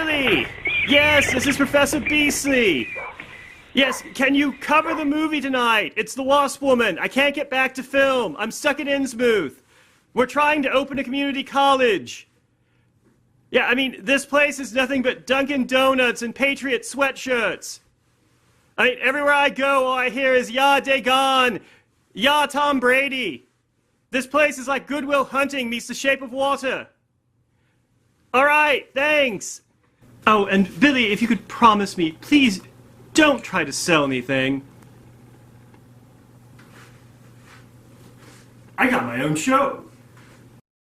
Billy! Yes, this is Professor Beasley. Yes, can you cover the movie tonight? It's the Wasp Woman. I can't get back to film. I'm stuck in Innsmouth. We're trying to open a community college. Yeah, I mean, this place is nothing but Dunkin' Donuts and Patriot sweatshirts. I mean, everywhere I go, all I hear is, "Ya Dagon! Ya Tom Brady!" This place is like Goodwill Hunting meets The Shape of Water. All right, thanks. Oh, and Billy, if you could promise me, please don't try to sell anything. I got my own show.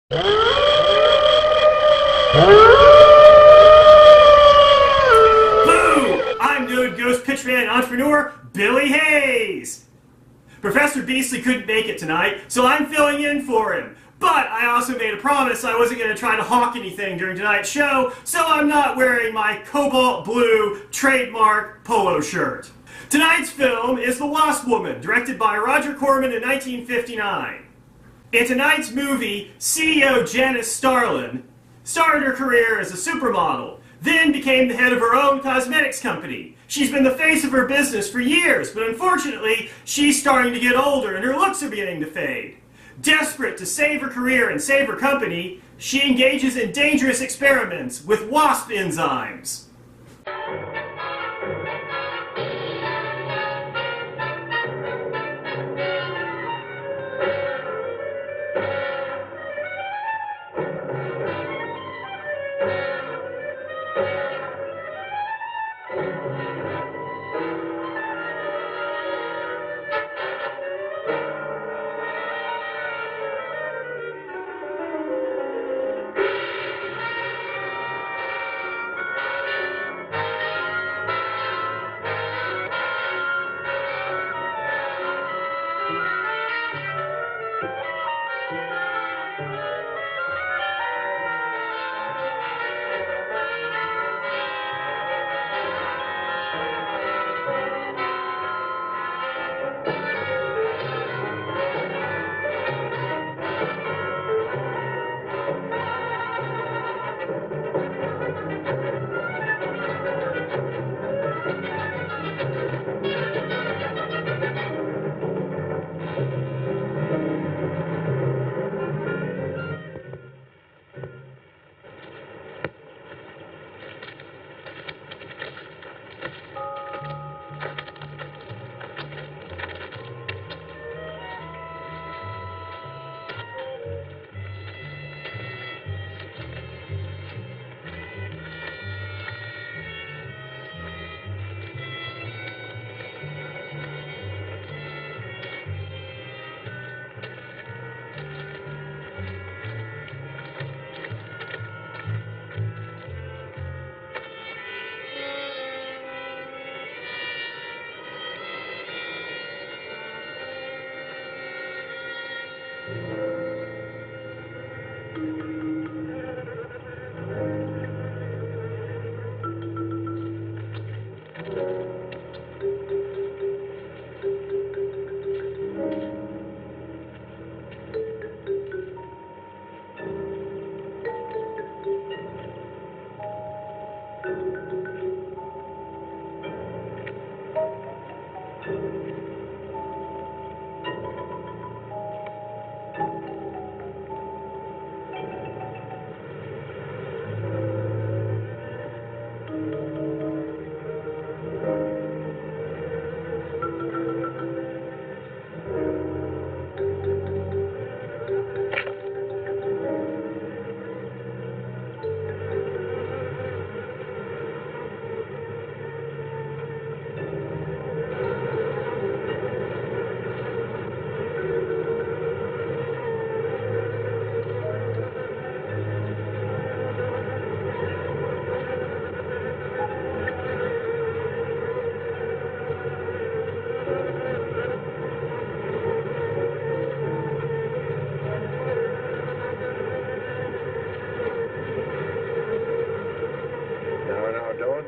Boo! I'm Dude Ghost Pitchman entrepreneur Billy Haze. Professor Beasley couldn't make it tonight, so I'm filling in for him. But I also made a promise I wasn't going to try to hawk anything during tonight's show, so I'm not wearing my cobalt blue trademark polo shirt. Tonight's film is The Wasp Woman, directed by Roger Corman in 1959. In tonight's movie, CEO Janice Starlin started her career as a supermodel, then became the head of her own cosmetics company. She's been the face of her business for years, but unfortunately, she's starting to get older and her looks are beginning to fade. Desperate to save her career and save her company, she engages in dangerous experiments with wasp enzymes.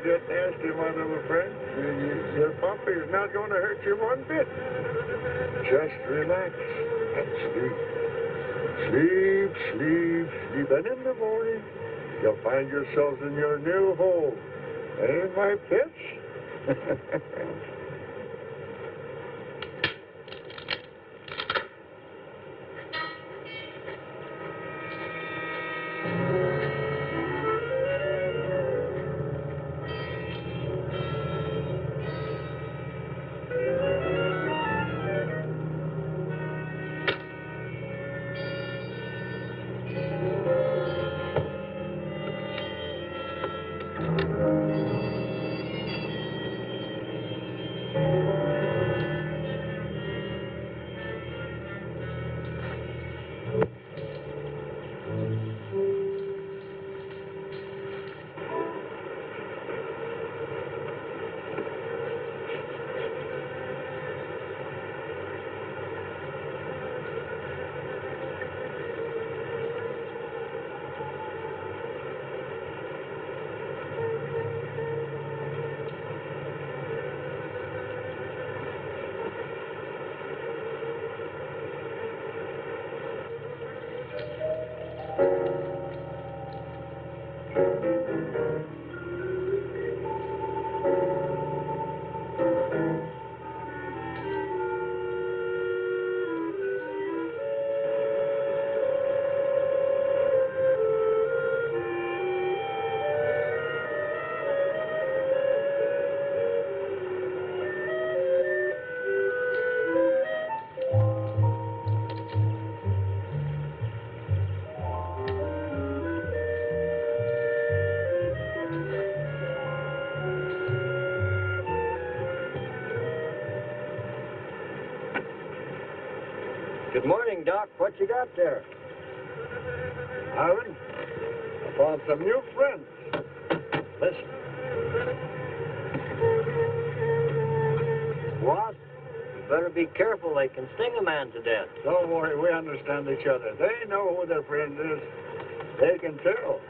Get nasty, my little friend. Your puppy is not going to hurt you one bit. Just relax and sleep. Sleep, sleep, sleep. And in the morning, you'll find yourselves in your new home. Ain't my pitch? Good morning, Doc. What you got there? Ivan, I found some new friends. Listen. Wasp, you better be careful. They can sting a man to death. Don't worry, we understand each other. They know who their friend is. They can tell.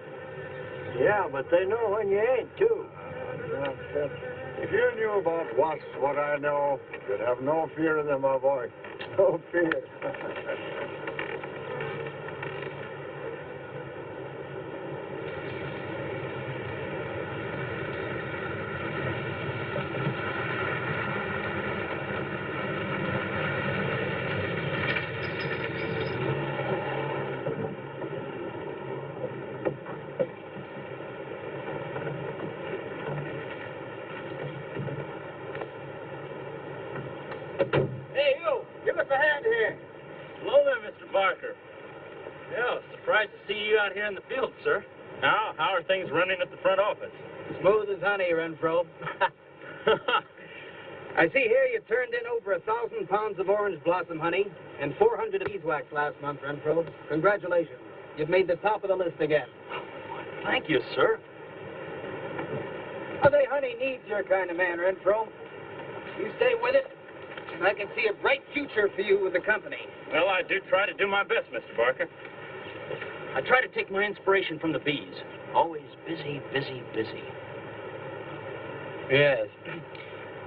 Yeah, but they know when you ain't, too. Nonsense. If you knew about Wasps what I know, you'd have no fear of them, my boy. No fear. Hey, you! Give us a hand here. Hello there, Mr. Barker. Yeah, surprised to see you out here in the field, sir. Now, how are things running at the front office? Smooth as honey, Renfro. I see here you turned in over 1,000 pounds of orange blossom honey and 400 of beeswax last month, Renfro. Congratulations. You've made the top of the list again. Thank you, sir. Well, the honey needs your kind of man, Renfro. You stay with it, and I can see a bright future for you with the company. Well, I do try to do my best, Mr. Barker. I try to take my inspiration from the bees. Always busy, busy, busy. Yes.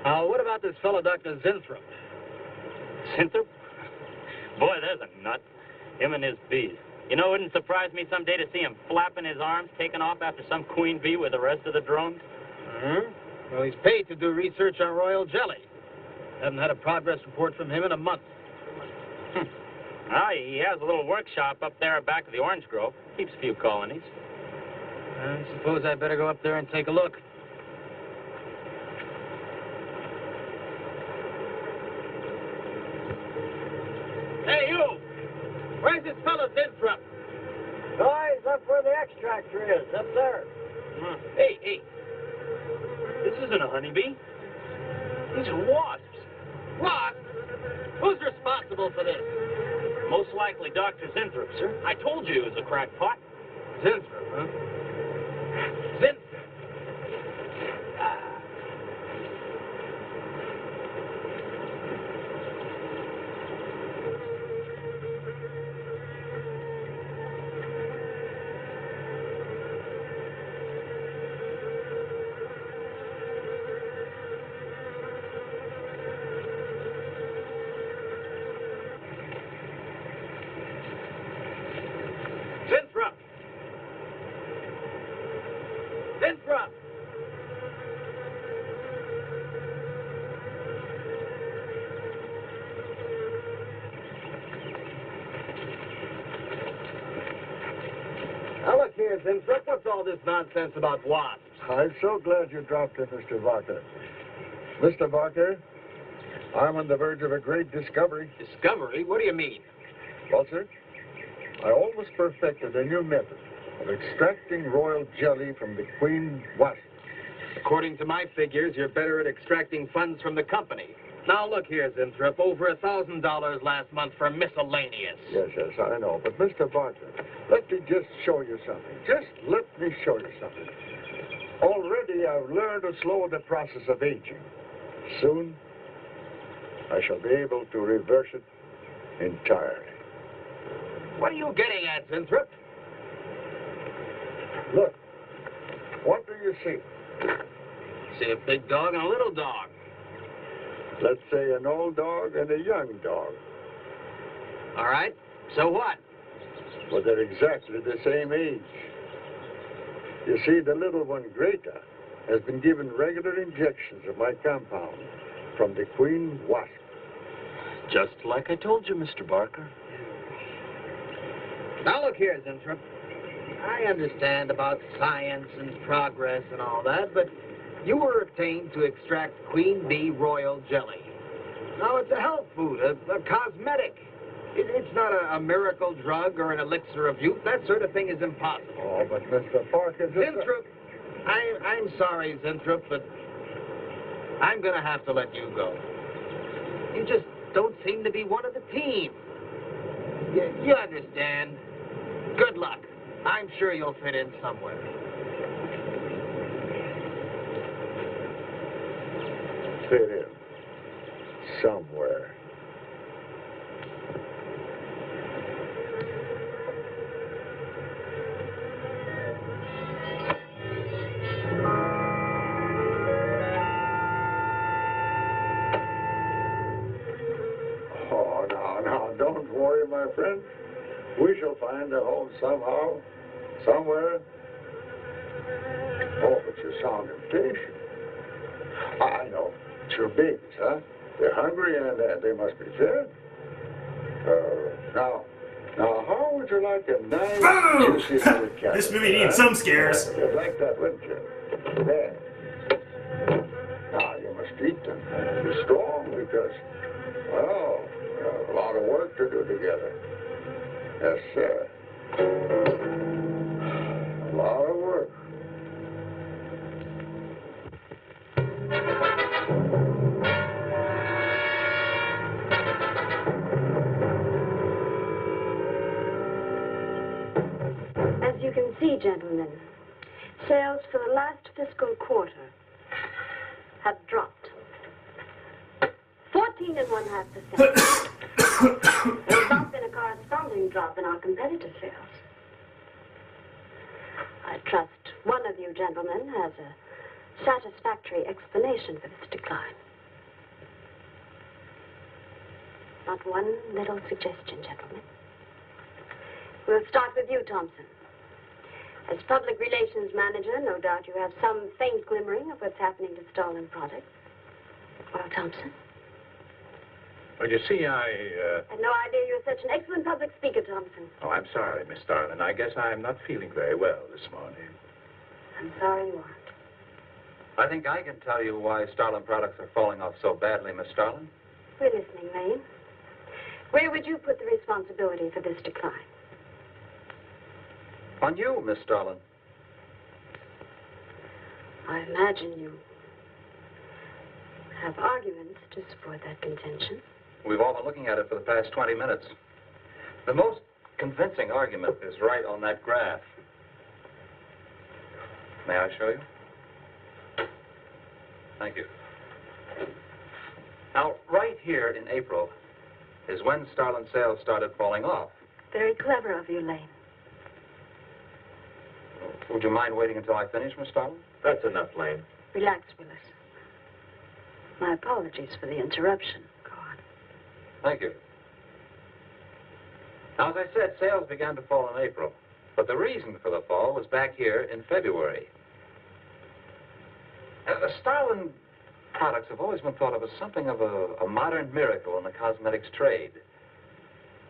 What about this fellow, Dr. Zinthrup? Zinthrup? Boy, there's a nut. Him and his bees. You know, it wouldn't surprise me someday to see him flapping his arms, taking off after some queen bee with the rest of the drones. Well, he's paid to do research on royal jelly. Haven't had a progress report from him in a month. Ah, he has a little workshop up there back of the orange grove. Keeps a few colonies. I suppose I better go up there and take a look. Hey, you! Where's this fellow Zinthrup? Guys, up where the extractor is, up there. Hey, hey. This isn't a honeybee. These are wasps. What? Who's responsible for this? Most likely Dr. Zinthrup, sir. I told you it was a crackpot. Zinthrup, huh? Zinthrup. Zinthrup! Winthrop! Now look here, Winthrop, what's all this nonsense about wasps? I'm so glad you dropped in, Mr. Barker. Mr. Barker, I'm on the verge of a great discovery. Discovery? What do you mean? Well, sir, I almost perfected a new method of extracting royal jelly from the queen wasp. According to my figures, you're better at extracting funds from the company. Now look here, Winthrop, over $1,000 last month for miscellaneous. Yes, I know. But, Mr. Barker, let me just show you something. Just let me show you something. Already I've learned to slow the process of aging. Soon, I shall be able to reverse it entirely. What are you getting at, Winthrop? Look, what do you see? See a big dog and a little dog. Let's say an old dog and a young dog. All right, so what? Well, they're exactly the same age. You see, the little one, Greta, has been given regular injections of my compound from the queen wasp. Just like I told you, Mr. Barker. Now look here, Winthrop. I understand about science and progress and all that, but you were obtained to extract queen bee royal jelly. Now, it's a health food, a cosmetic. It's not a miracle drug or an elixir of youth. That sort of thing is impossible. Oh, but Mr. Parker... Winthrop, I'm sorry, Winthrop, but I'm going to have to let you go. You just don't seem to be one of the team. You understand. Good luck. I'm sure you'll fit in somewhere. Fit in. Somewhere. Oh, now, don't worry, my friend. We shall find a home somehow, somewhere. Oh, but you sound impatient. I know. It's your babies, huh? They're hungry and they must be fed. Now, how would you like a nice... Boom! juicy little cat? This movie needs some scares. You'd like that, wouldn't you? There. Now, you must eat them. Be strong because, well, we have a lot of work to do together. Yes, sir. A lot of work. As you can see, gentlemen, sales for the last fiscal quarter have dropped 14.5%. There's not been a corresponding drop in our competitive sales. I trust one of you gentlemen has a satisfactory explanation for this decline. Not one little suggestion, gentlemen. We'll start with you, Thompson. As public relations manager, no doubt you have some faint glimmering of what's happening to stolen products. Well, Thompson? Well, you see, I had no idea you were such an excellent public speaker, Thompson. Oh, I'm sorry, Miss Starlin. I guess I'm not feeling very well this morning. I'm sorry you aren't. I think I can tell you why Starlin products are falling off so badly, Miss Starlin. We're listening, Lane. Where would you put the responsibility for this decline? On you, Miss Starlin. I imagine you have arguments to support that contention. We've all been looking at it for the past 20 minutes. The most convincing argument is right on that graph. May I show you? Thank you. Now, right here in April is when Starlin sales started falling off. Very clever of you, Lane. Would you mind waiting until I finish, Miss Starlin? That's enough, Lane. Relax, Willis. My apologies for the interruption. Go on. Thank you. Now, as I said, sales began to fall in April. But the reason for the fall was back here in February. Starlin products have always been thought of as something of a modern miracle in the cosmetics trade.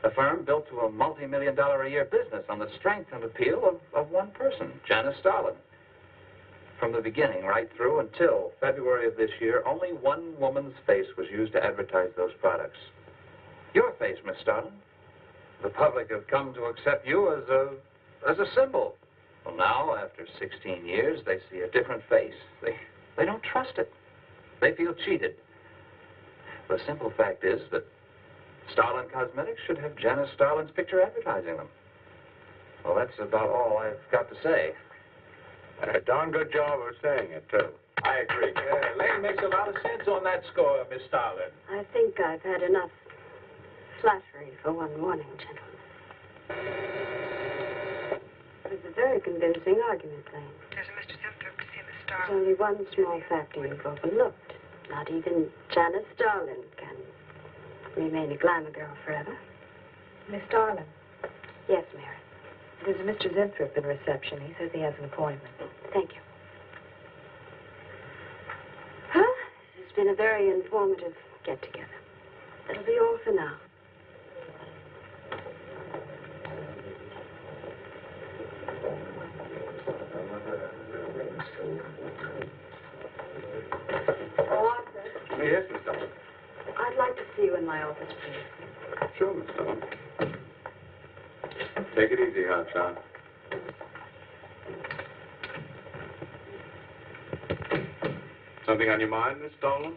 A firm built to a multi-million-dollar-a-year business on the strength and appeal of one person, Janice Starlin. From the beginning right through until February of this year, only one woman's face was used to advertise those products. Your face, Miss Starlin. The public have come to accept you as a symbol. Well, now, after 16 years, they see a different face. They don't trust it. They feel cheated. The simple fact is that Starlin Cosmetics should have Janice Starlin's picture advertising them. Well, that's about all I've got to say. A darn good job of saying it, too. I agree. Lane makes a lot of sense on that score, Miss Starlin. I think I've had enough flattery for one morning, gentlemen. It was a very convincing argument, Lane. There's a Mr. Zimthorpe to see Miss There's Starlin. only one small factor you've overlooked. Not even Janice Starlin can remain a glamour girl forever. Miss Starlin, Yes, Mary. there's a Mr. Zimthorpe in reception. He says he has an appointment. Thank you. Well, this has been a very informative get-together. That'll be all for now. Arthur, Yes, Miss Starlin. I'd like to see you in my office, please. Sure, Miss Starlin. Take it easy, Hotshot. Something on your mind, Miss Starlin?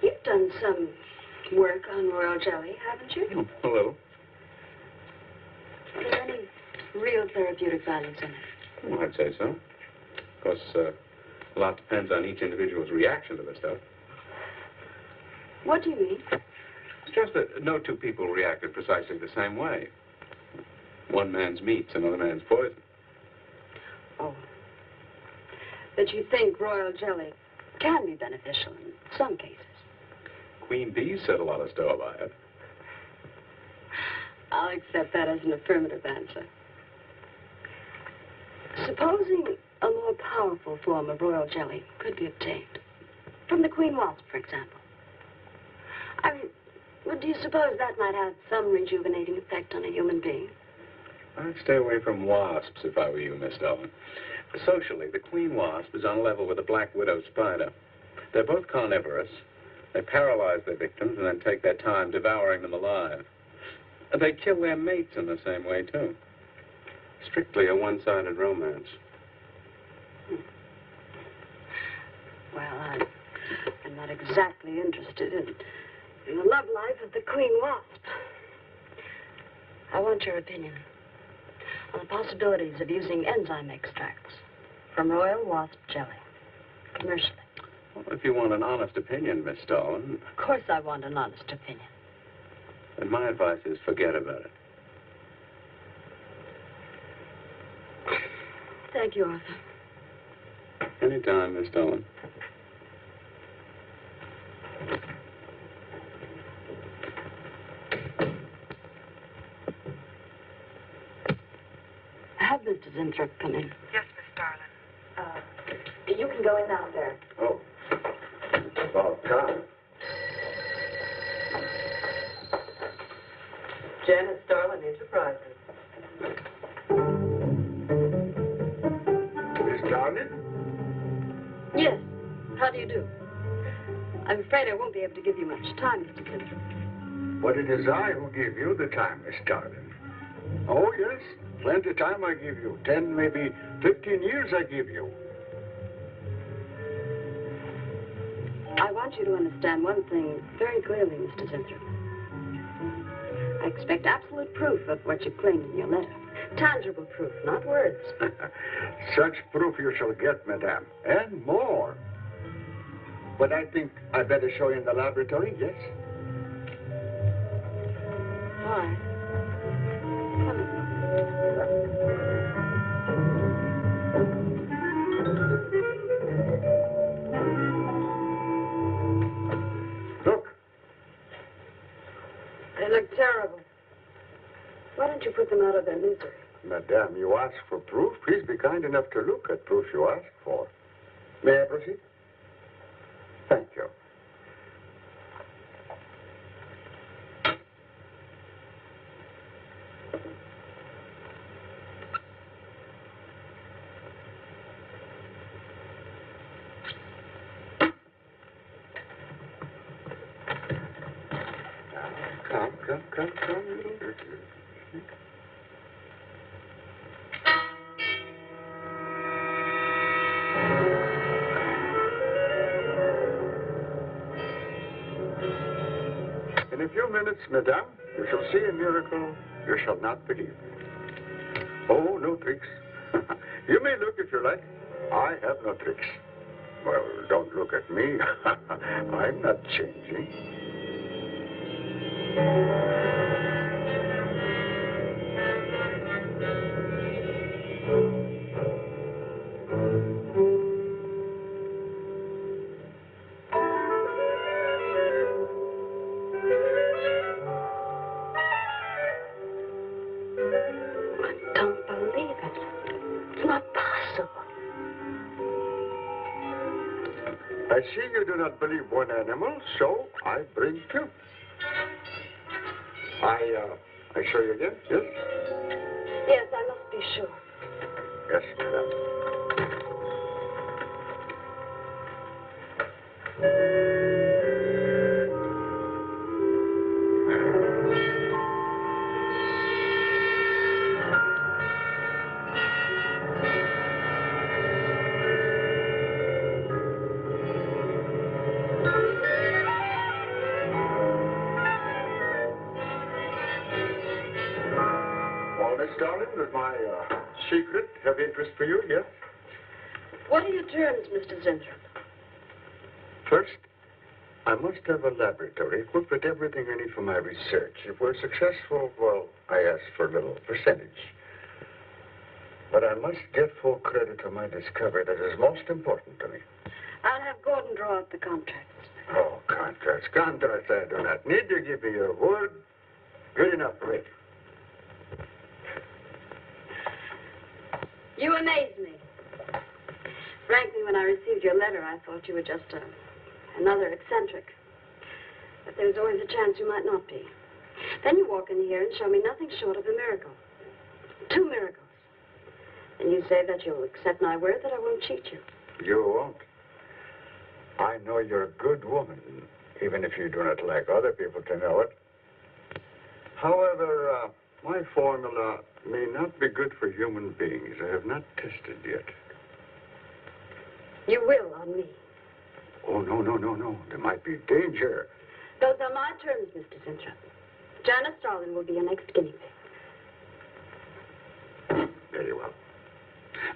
You've done some work on royal jelly, haven't you? A little. Are there any real therapeutic values in it? Well, I'd say so. Of course, a lot depends on each individual's reaction to the stuff. What do you mean? It's just that no two people reacted precisely the same way. One man's meat's another man's poison. Oh. That you think royal jelly can be beneficial in some cases. Queen Bee's set a lot of store by it. I'll accept that as an affirmative answer. Supposing a more powerful form of royal jelly could be obtained. From the Queen Wasp, for example. I mean, do you suppose that might have some rejuvenating effect on a human being? I'd stay away from wasps if I were you, Miss Starlin. Socially, the queen wasp is on a level with the black widow spider. They're both carnivorous. They paralyze their victims and then take their time devouring them alive. They kill their mates in the same way, too. Strictly a one-sided romance. Well, I'm not exactly interested in the love life of the Queen Wasp. I want your opinion on the possibilities of using enzyme extracts from royal wasp jelly, commercially. Well, if you want an honest opinion, Miss Starlin, Of course I want an honest opinion. then my advice is forget about it. Thank you, Arthur. Anytime, Miss Starlin. Have Mr. Zimthorpe come in. Yes, Miss Starlin. You can go in now, sir. Oh. About time. Janice Starlin Enterprises. Miss Starlin? Yes. How do you do? I'm afraid I won't be able to give you much time, Mr. Zimthorpe. But it is I who give you the time, Miss Starlin. Oh, yes. Plenty of time I give you. 10, maybe 15 years I give you. I want you to understand one thing very clearly, Mr. Zimthorpe. I expect absolute proof of what you claimed in your letter. Tangible proof, not words. Such proof you shall get, madame, and more. But I think I better show you in the laboratory, yes? Why? Come in. Look. They look terrible. Why don't you put them out of their misery? Madame, you ask for proof. Please be kind enough to look at proof you ask for. May I proceed? Thank you. Come, little dirty. In a few minutes, madame, you shall see a miracle you shall not believe. Oh, no tricks. You may look if you like. I have no tricks. Well, don't look at me. I'm not changing. I don't believe it. It's not possible. I see you do not believe one animal, so I bring two. I show you again, yes? Yes, I must be sure. Yes, madame. Well, Miss Darling, does my secret have interest for you, yes? What are your terms, Mr. Zentrup? First, I must have a laboratory equipped with everything I need for my research. If we're successful, well, I ask for a little percentage. But I must get full credit for my discovery. That is most important to me. I'll have Gordon draw up the contracts. Oh, contracts. Contracts I do not need. You give me your word. Good enough for me. You amaze me. Frankly, when I received your letter, I thought you were just another eccentric. But there was always a chance you might not be. Then you walk in here and show me nothing short of a miracle. 2 miracles. And you say that you'll accept my word that I won't cheat you. You won't. I know you're a good woman, even if you do not like other people to know it. However, my formula may not be good for human beings. I have not tested yet. You will on me. Oh, no. There might be danger. Those are my terms, Mr. Zentrup. Janice Starlin will be your next guinea pig. Very well.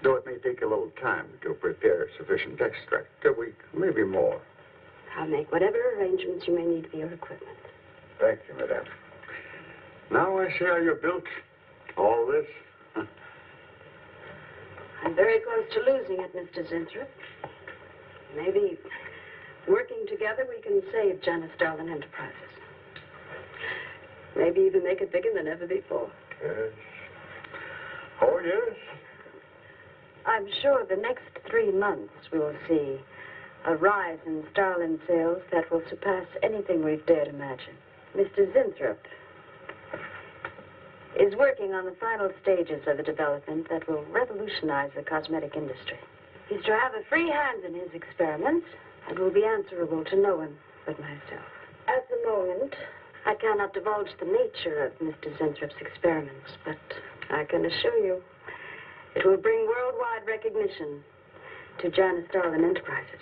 Though it may take a little time to prepare sufficient extract, a week, maybe more. I'll make whatever arrangements you may need for your equipment. Thank you, madame. Now I see how you're built. All this. I'm very close to losing it, Mr. Zentrup. Maybe working together we can save Janice Starlin Enterprises. Maybe even make it bigger than ever before. Yes. Oh, yes. I'm sure the next 3 months we'll see a rise in Starlin sales that will surpass anything we've dared imagine. Mr. Zentrup is working on the final stages of a development that will revolutionize the cosmetic industry. He's to have a free hand in his experiments and will be answerable to no one but myself. At the moment, I cannot divulge the nature of Mr. Zentrup's experiments, but I can assure you it will bring worldwide recognition to Janice Starlin Enterprises.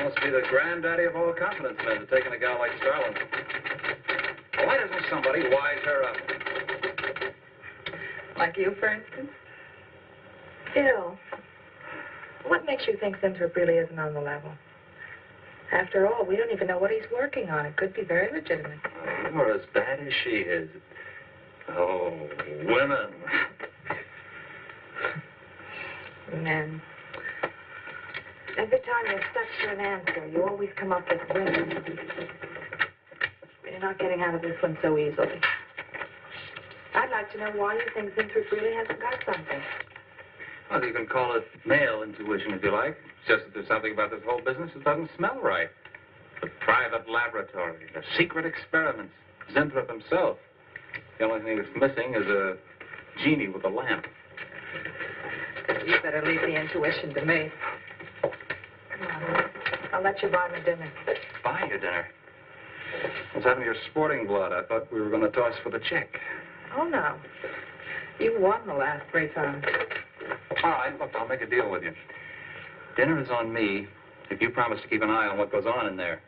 Must be the granddaddy of all confidence men, taking a gal like Starlin. Why doesn't somebody wise her up? Like you, for instance? Bill. What makes you think Winthrop really isn't on the level? After all, we don't even know what he's working on. It could be very legitimate. You're as bad as she is. Oh, women. Men. Every time you're stuck for an answer, you always come up with women. You're not getting out of this one so easily. I'd like to know why you think Winthrop really hasn't got something. Well, you can call it male intuition if you like. It's just that there's something about this whole business that doesn't smell right. The private laboratory, the secret experiments, Winthrop himself. The only thing that's missing is a genie with a lamp. You better leave the intuition to me. Come on. I'll let you buy me dinner. Buy you dinner? What's happened to your sporting blood? I thought we were going to toss for the check. Oh, no. You won the last 3 times. All right, look, I'll make a deal with you. Dinner is on me if you promise to keep an eye on what goes on in there.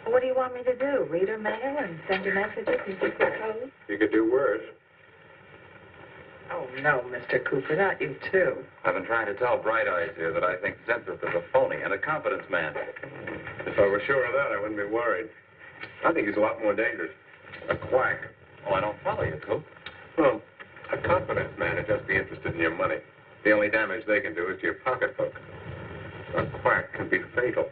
What do you want me to do? Read her mail and send you messages and secret codes? You could do worse. Oh, no, Mr. Cooper, not you, too. I've been trying to tell Bright Eyes here that I think Winthrop is a phony and a confidence man. If I were sure of that, I wouldn't be worried. I think he's a lot more dangerous. A quack. Oh, I don't follow you, Coop. Well, a confidence man would just be interested in your money. The only damage they can do is to your pocketbook. A quack can be fatal.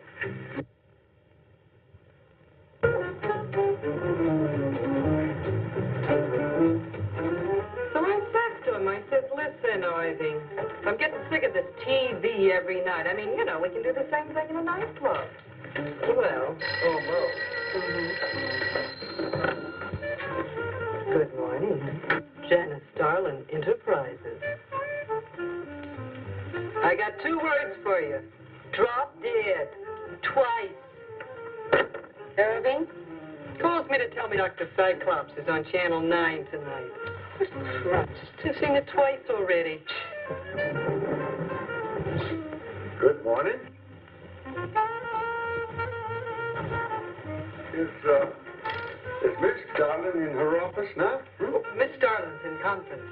So I said to him, I said, listen, Irving, I'm getting sick of this TV every night. I mean, you know, we can do the same thing in a nightclub. Well, almost. Good morning. Janice Starlin Enterprises. I got 2 words for you. Drop dead. Twice. Irving? Calls me to tell me Dr. Cyclops is on Channel 9 tonight. Christ, I've seen it twice already. Good morning. Is Miss Darlin in her office now? Oh, Miss Starlin's in conference.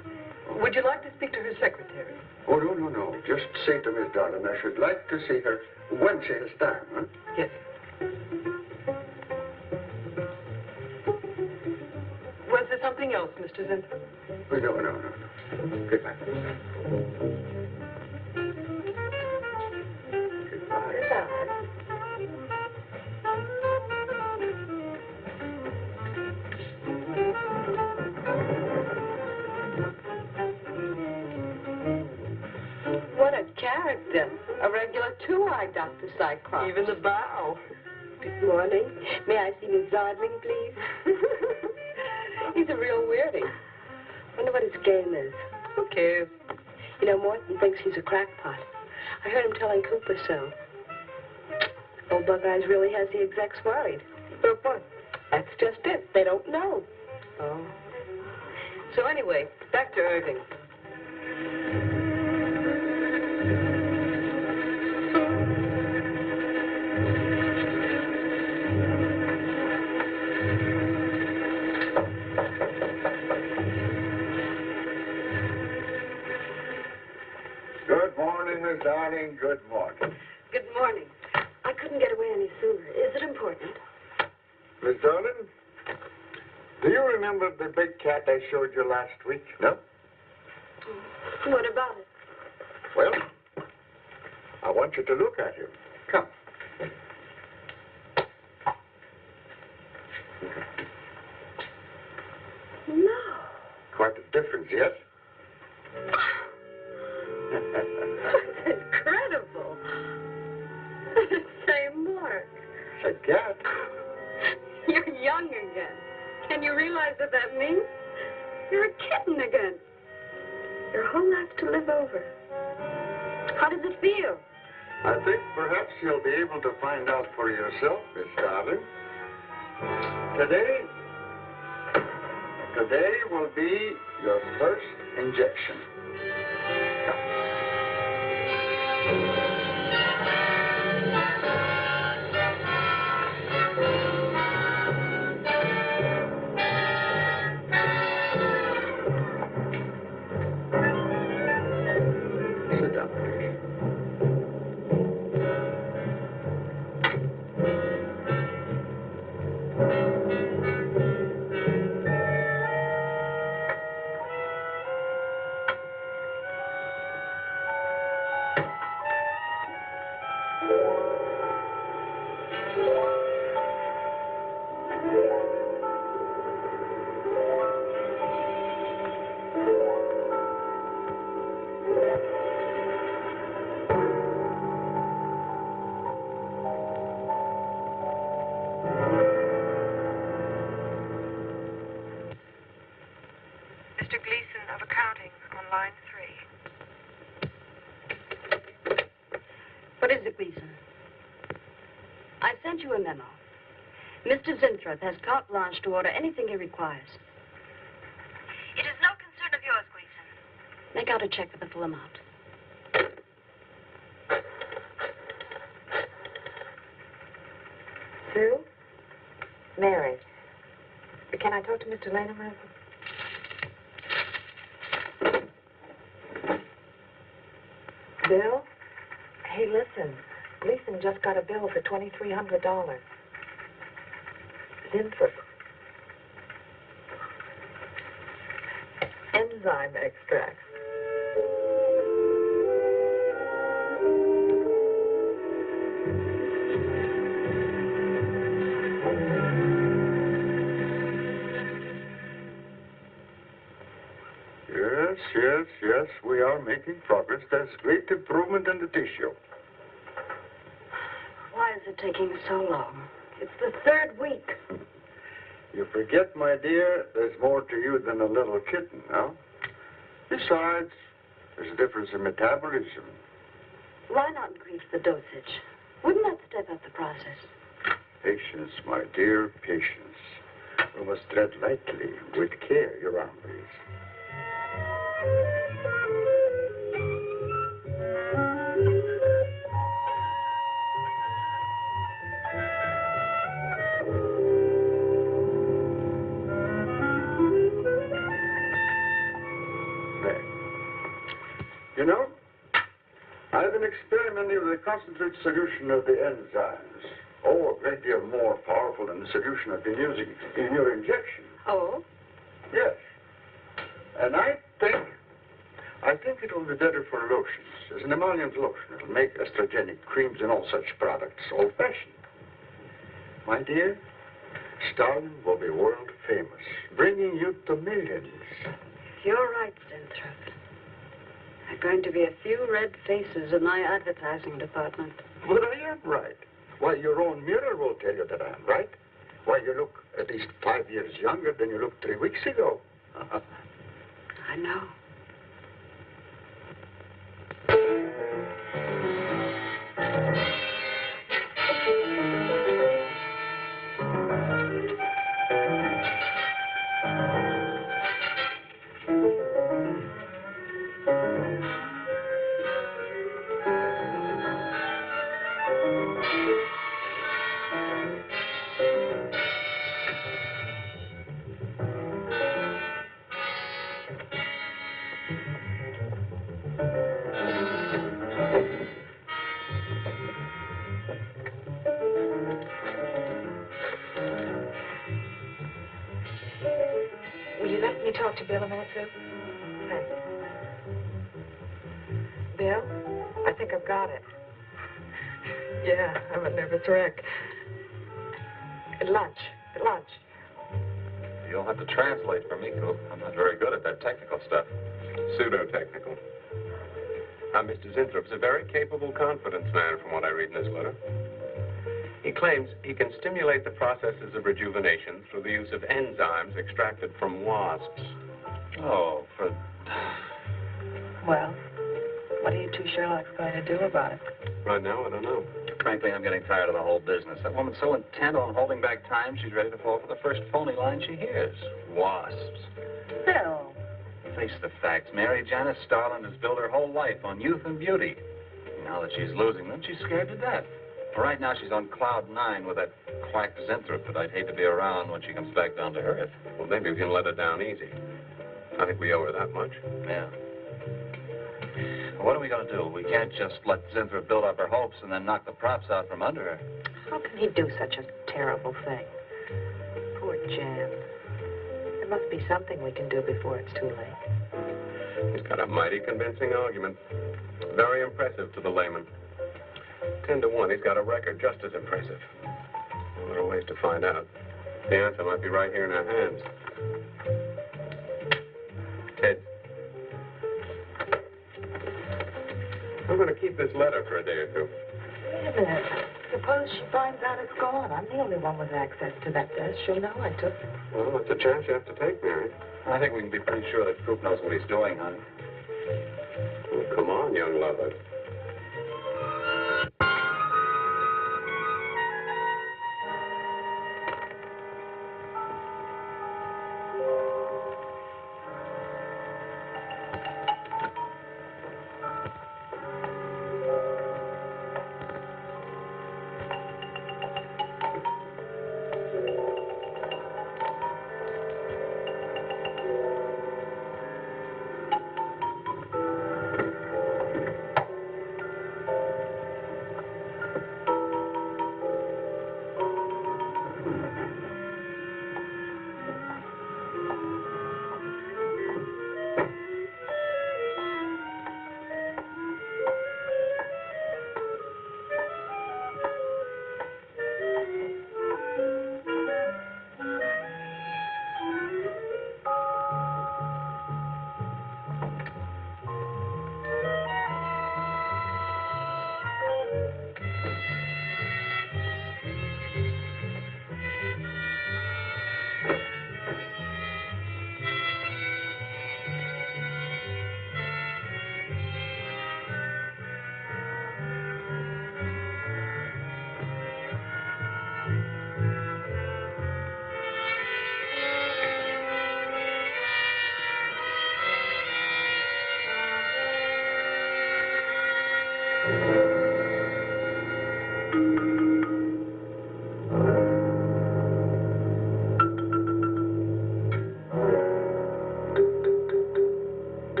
Would you like to speak to her secretary? Oh, no. Just say to Miss Darlin I should like to see her when she has time, huh? Yes. Was there something else, Mr. Zinton? Oh, no. Goodbye. Goodbye. What a character. A regular 2-eyed Dr. Cyclops. Even the bow. Good morning. May I see Miss Zardling, please? He's a real weirdie. Wonder what his game is. Who cares? You know, Morton thinks he's a crackpot. I heard him telling Cooper so. Old Bug Eyes really has the execs worried. But what? That's just it. They don't know. Oh. So anyway, back to Irving. Good morning, Miss Darling. Good morning. Good morning. I couldn't get away any sooner. Is it important? Miss Darlin, do you remember the big cat I showed you last week? No? What about it? Well, I want you to look at him. Come. No. Quite a difference, yes? That's incredible. Say, Mark. A cat? You're young again. Can you realize what that means? You're a kitten again. Your whole life to live over. How does it feel? I think perhaps you'll be able to find out for yourself, Miss Darling. Today will be your first injection. Sit down, please. line 3. What is it, Gleason? I sent you a memo. Mr. Zinthrop has carte blanche to order anything he requires. It is no concern of yours, Gleason. Make out a check for the full amount. Sue? Mary. Can I talk to Mr. Lane a minute? Bill? Hey, listen. Gleason just got a bill for $2,300. Zinthrop. Enzyme extract. Yes, we are making progress. There's great improvement in the tissue. Why is it taking so long? It's the 3rd week. You forget, my dear, there's more to you than a little kitten, huh? Besides, there's a difference in metabolism. Why not increase the dosage? Wouldn't that step up the process? Patience, my dear, patience. We must tread lightly, with care, your arm, please. You know, I've been experimenting with a concentrated solution of the enzymes. Oh, a great deal more powerful than the solution I've been using in your injection. Oh? Yes. And I think it will be better for lotions. As an emollient lotion, it'll make estrogenic creams and all such products old-fashioned. My dear, Stalin will be world famous, bringing you to millions. You're right, Zinthrop. There are going to be a few red faces in my advertising department. But I am right. Why, your own mirror will tell you that I am right. Why, you look at least 5 years younger than you looked 3 weeks ago. I know. Will you let me talk to Bill a minute, Sue? Thanks. Bill, I think I've got it. Yeah, I'm a nervous wreck. At lunch. You'll have to translate for me, Coop. I'm not very good at that technical stuff. Pseudo-technical. Now, Mr. Zinthrup's a very capable confidence man from what I read in his letter. He claims he can stimulate the processes of rejuvenation through the use of enzymes extracted from wasps. Oh, Well, what are you two Sherlocks going to do about it? Right now, I don't know. frankly, I'm getting tired of the whole business. That woman's so intent on holding back time, she's ready to fall for the first phony line she hears. Wasps. Bill. Face the facts. Mary Janice Starland has built her whole life on youth and beauty. Now that she's losing them, she's scared to death. Right now, she's on cloud 9 with that quack Zinthrop that I'd hate to be around when she comes back down to earth. Well, maybe we can let her down easy. I think we owe her that much. Yeah. Well, what are we going to do? We can't just let Zinthrop build up her hopes and then knock the props out from under her. How can he do such a terrible thing? Poor Jan. There must be something we can do before it's too late. He's got a mighty convincing argument. Very impressive to the layman. 10 to 1, he's got a record just as impressive. Well, there are ways to find out. The answer might be right here in our hands. Ted. I'm going to keep this letter for a day or two. Wait a minute. Suppose she finds out it's gone. I'm the only one with access to that desk. She'll know I took it. Well, that's a chance you have to take, Mary. I think we can be pretty sure that Coop knows what he's doing, honey. about.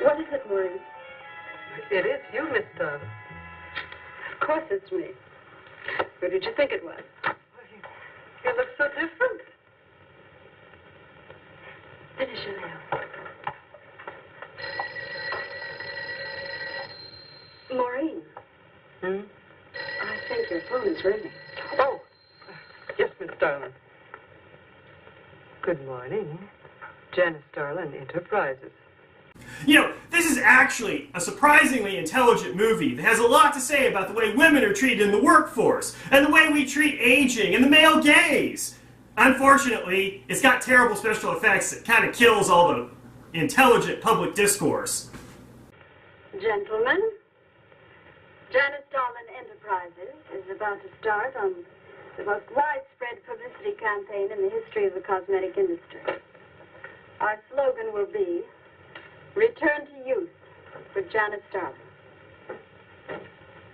What is it, Maureen? It is you, Miss Darling. Of course it's me. Who did you think it was? You look so different. Finish your nails. Maureen. I think your phone is ringing. Oh, yes, Miss Darling. Good morning. Janice Darling Enterprises. You know, this is actually a surprisingly intelligent movie that has a lot to say about the way women are treated in the workforce, and the way we treat aging, and the male gaze. Unfortunately, it's got terrible special effects that kind of kills all the intelligent public discourse. Gentlemen, Janice Darling Enterprises is about to start on the most widespread publicity campaign in the history of the cosmetic industry. Our slogan will be, Return to Youth with Janice Darling.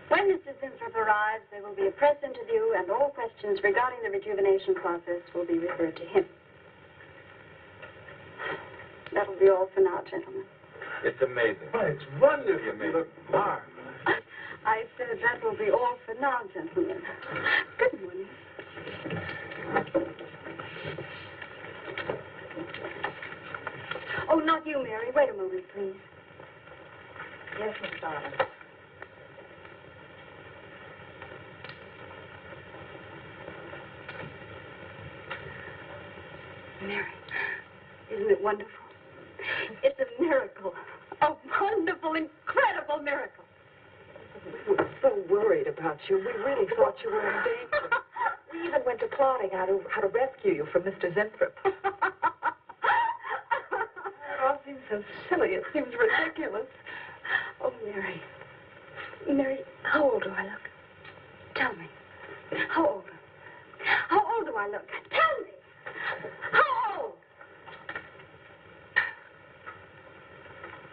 When Mr. Winthrop arrives, there will be a press interview, and all questions regarding the rejuvenation process will be referred to him. That'll be all for now, gentlemen. It's amazing. Oh, it's wonderful. You look marvelous. I said that will be all for now, gentlemen. Good morning. Oh, not you, Mary. Wait a moment, please. Yes, Miss Darling. Mary, isn't it wonderful? It's a miracle. A wonderful, incredible miracle. We were so worried about you. We really thought you were in danger. We even went to plotting how to rescue you from Mr. Zinthrop. It all seems so silly. It seems ridiculous. Oh, Mary. Mary, how old do I look? Tell me. How old? How old do I look? Tell me. How old?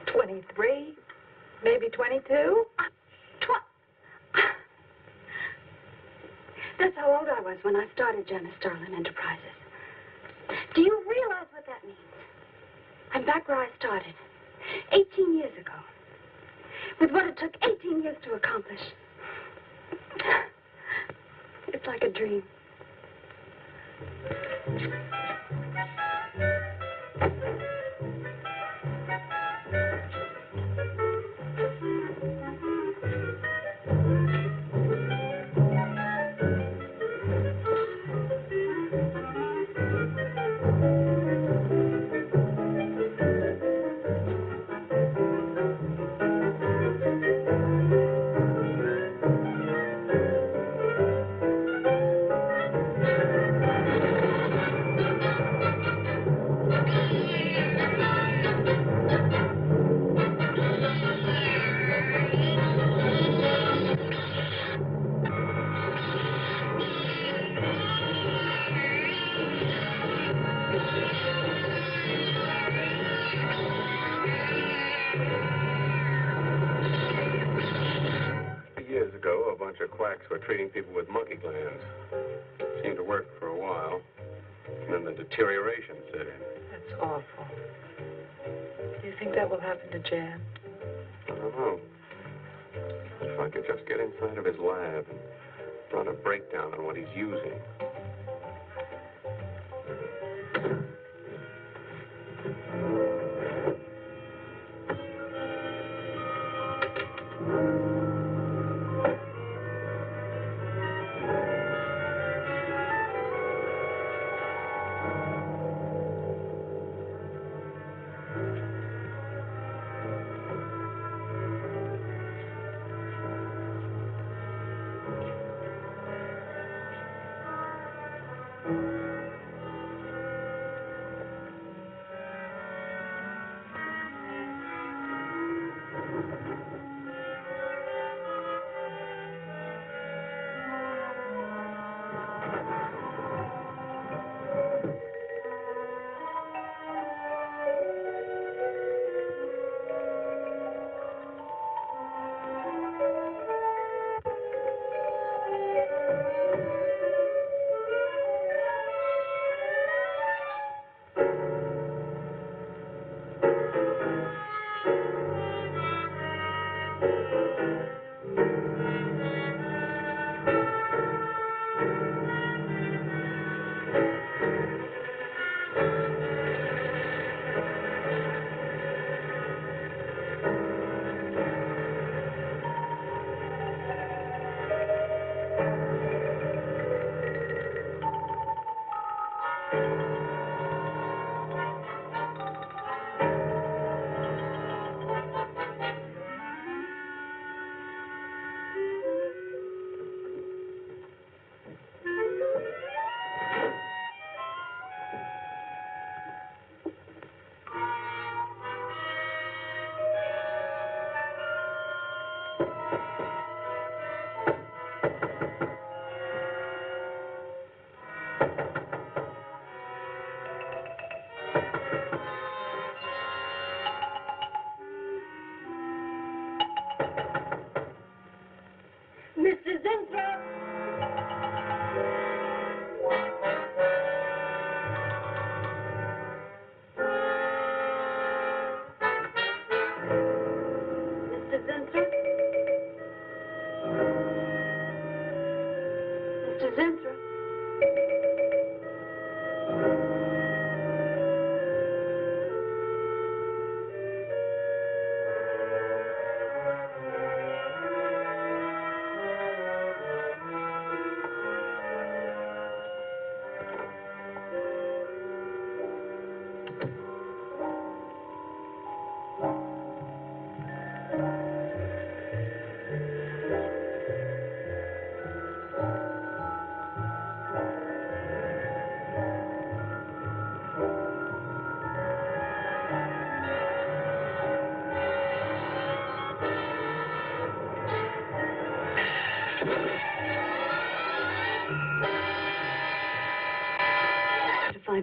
23, maybe 22. That's how old I was when I started Janice Starlin Enterprises. Do you realize what that means? I'm back where I started, 18 years ago, with what it took 18 years to accomplish. It's like a dream. Years ago, a bunch of quacks were treating people with monkey glands. Seemed to work for a while. And then the deterioration set in. That's awful. Do you think that will happen to Jan? I don't know. If I could just get inside of his lab and run a breakdown on what he's using.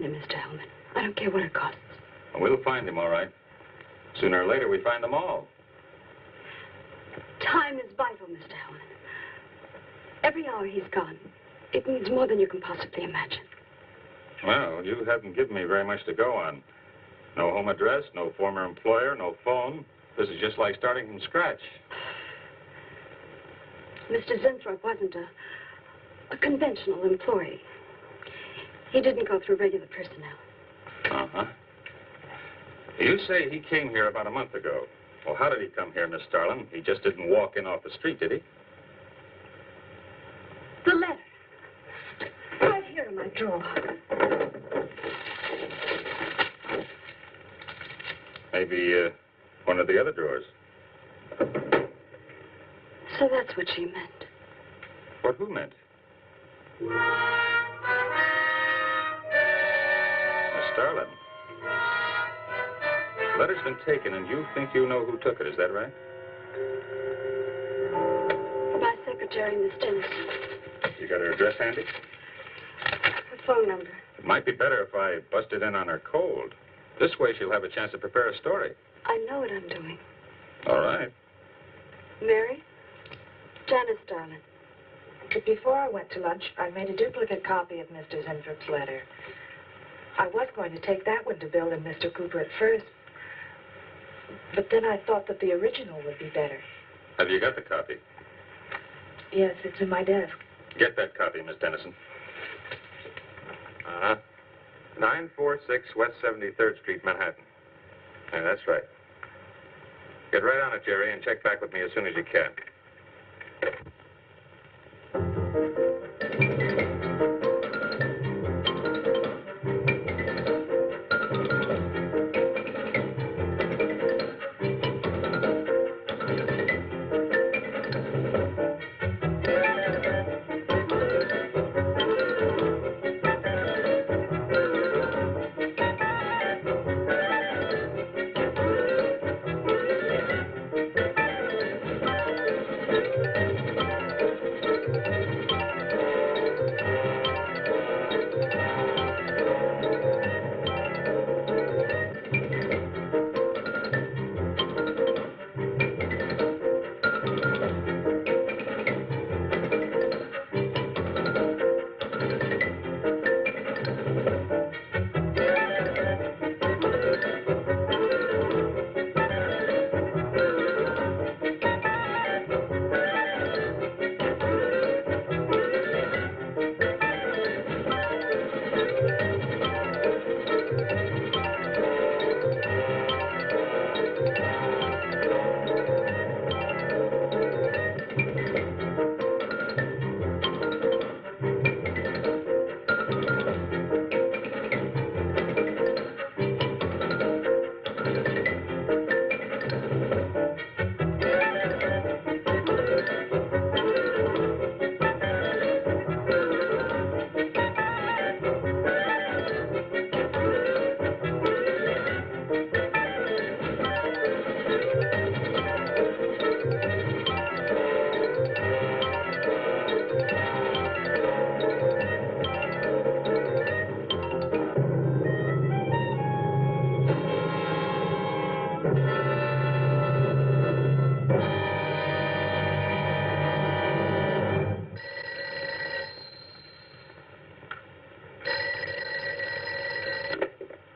him, Mr. Hellman. I don't care what it costs. We'll find him, all right. Sooner or later, we find them all. Time is vital, Mr. Hellman. Every hour he's gone, it means more than you can possibly imagine. Well, you haven't given me very much to go on. No home address, no former employer, no phone. This is just like starting from scratch. Mr. Zinthorpe wasn't a conventional employee. He didn't go through regular personnel. Uh-huh. You say he came here about a month ago. Well, how did he come here, Miss Starlin? He just didn't walk in off the street, did he? The letter. Right here in my drawer. Maybe one of the other drawers. So that's what she meant. What who meant? Miss Starlin. The letter's been taken, and you think you know who took it. Is that right? My secretary, Miss Dennis. You got her address handy? Her phone number. It might be better if I busted in on her cold. This way she'll have a chance to prepare a story. I know what I'm doing. All right. Mary? Janice, darling. But before I went to lunch, I made a duplicate copy of Mr. Zinthorpe's letter. I was going to take that one to Bill and Mr. Cooper at first, but then I thought that the original would be better. Have you got the copy? Yes, it's in my desk. Get that copy, Miss Dennison. Uh-huh. 946 West 73rd Street, Manhattan. Yeah, that's right. Get right on it, Jerry, and check back with me as soon as you can.